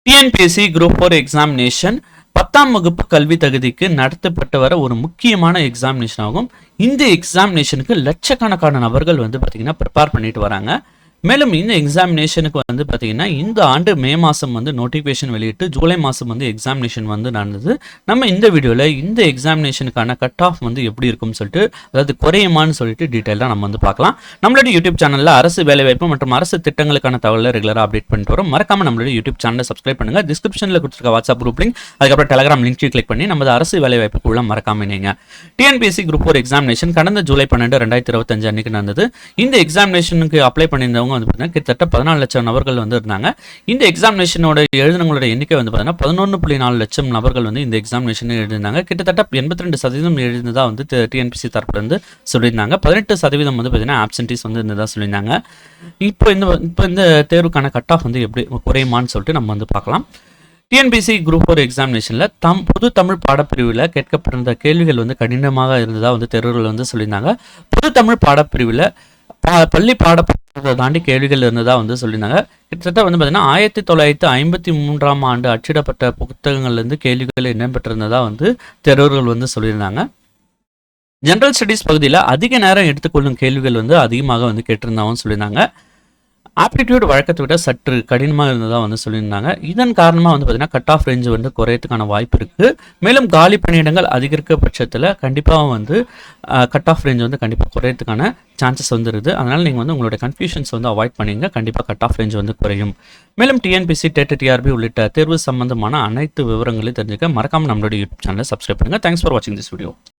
TNPSC group 4 examination 10ஆம் வகுப்பு கல்வி தகுதிக்கு நடத்தப்பட்டு வர ஒரு முக்கியமான எக்ஸாமினேஷன் ஆகும். இந்த எக்ஸாமினேஷனுக்கு லட்சக்கணக்கான நபர்கள் வந்து பார்த்தீங்கன்னா ப்ரிப்பேர் பண்ணிட்டு வராங்க. மேலும் இந்த எக்ஸாமினேஷனுக்கு வந்து பார்த்தீங்கன்னா இந்த ஆண்டு மே மாதம் வந்து நோட்டிஃபிகேஷன் வெளியிட்டு ஜூலை மாதம் வந்து எக்ஸாமினேஷன் வந்து நடந்தது. நம்ம இந்த வீடியோவில் இந்த எக்ஸாமினேஷனுக்கான கட் ஆஃப் வந்து எப்படி இருக்கும்னு சொல்லிட்டு, அதாவது குறையுமான்னு சொல்லிட்டு டீட்டெயிலாக நம்ம வந்து பார்க்கலாம். நம்மளுடைய யூடியூப் சேனலில் அரசு வேலைவாய்ப்பு மற்றும் அரசு திட்டங்களுக்கான தகவலை ரெகுலராக அப்டேட் பண்ணிட்டு வரோம். மறக்காம நம்மளுடைய யூடியூப் சேனலை சப்ஸ்கிரைப் பண்ணுங்கள். டிஸ்கிரிப்ஷனில் கொடுத்துருக்க வாட்ஸ்அப் குரூப் லிங்க், அதுக்கப்புறம் டெலகிராம் லிங்க் கிளிக் பண்ணி நமது அரசு வேலைவாய்ப்புக்குள்ள மறக்காம இணைங்க. டிஎன்பிஎஸ்சி குரூப் 4 எக்ஸாமினேஷன் கடந்த ஜூலை 12, 2025 அன்னைக்கு நடந்தது. இந்த எக்ஸாமினேஷனுக்கு அப்ளை பண்ணியிருந்தவங்க வந்து பார்த்தீங்கன்னா கிட்டத்தட்ட 14 லட்சம் நபர்கள் வந்து இருந்தாங்க. இந்த எக்ஸாமினேஷனோட எழுதினவங்களோட எண்ணிக்கை வந்து பார்த்தீங்கன்னா 11.4 லட்சம் நபர்கள் வந்து இந்த எக்ஸாமினேஷன் எழுதினாங்க. கிட்டத்தட்ட 82% எழுதினதா வந்து டிஎன்பிஎஸ்சி தரப்புல இருந்து சொல்லியிருந்தாங்க. 18% வந்து பார்த்தீங்கன்னா ஆப்சென்டீஸ் வந்து இருந்ததா சொல்லியிருந்தாங்க. இப்போ இந்த தேர்வுக்கான கட் ஆஃப் வந்து எப்படி குறையுமான்னு சொல்லிட்டு நம்ம வந்து பார்க்கலாம். டிஎன்பிஎஸ்சி குரூப் 4 எக்ஸாமினேஷனில் பொது தமிழ் பாடப்பிரிவில் கேட்கப்பட்டிருந்த கேள்விகள் வந்து கடினமாக இருந்ததா வந்து தேர்வுகள் வந்து சொல்லியிருந்தாங்க. பொது தமிழ் பாடப்பிரிவில் பள்ளி பாடப்புத்தகத்தை தாண்டி கேள்விகள் இருந்ததா வந்து சொல்லியிருந்தாங்க. கிட்டத்தட்ட வந்து பார்த்தீங்கன்னா 1953ஆம் ஆண்டு அச்சிடப்பட்ட புத்தகங்கள்லேருந்து கேள்விகள் இடம்பெற்றிருந்ததா வந்து தேர்வுகள் வந்து சொல்லியிருந்தாங்க. ஜென்ரல் ஸ்டடீஸ் பகுதியில் அதிக நேரம் எடுத்துக்கொள்ளும் கேள்விகள் வந்து அதிகமாக வந்து கேட்டிருந்தாவும் சொல்லியிருந்தாங்க. ஆப்டிடியூட் வழக்கத்தை விட சற்று கடினமாக இருந்ததாக வந்து சொல்லியிருந்தாங்க. இதன் காரணமாக வந்து பார்த்தீங்கன்னா கட் ஆஃப் ரேஞ்சு வந்து குறையத்துக்கான வாய்ப்பு இருக்குது. மேலும் காலி பணியிடங்கள் அதிகரிக்க பட்சத்தில் கண்டிப்பாக வந்து கட் ஆஃப் ரேஞ்ச் வந்து கண்டிப்பாக குறையத்துக்கான சான்சஸ் வந்து இருக்குது. அதனால் நீங்கள் வந்து உங்களுடைய கன்ஃபியூஷன்ஸ் வந்து அவாய்ட் பண்ணிங்க. கண்டிப்பாக கட் ஆஃப் ரேஞ்ச் வந்து குறையும். மேலும் டிஎன்பிஎஸ்சி, டெட், டிஆர்பி உள்ளிட்ட தேர்வு சம்பந்தமான அனைத்து விவரங்களையும் தெரிஞ்சுக்க மறக்காமல் நம்மளுடைய யூடியூப் சேனலை சப்ஸ்கிரைப் பண்ணுங்கள். தேங்க்ஸ் ஃபார் வாட்சிங் திஸ் வீடியோ.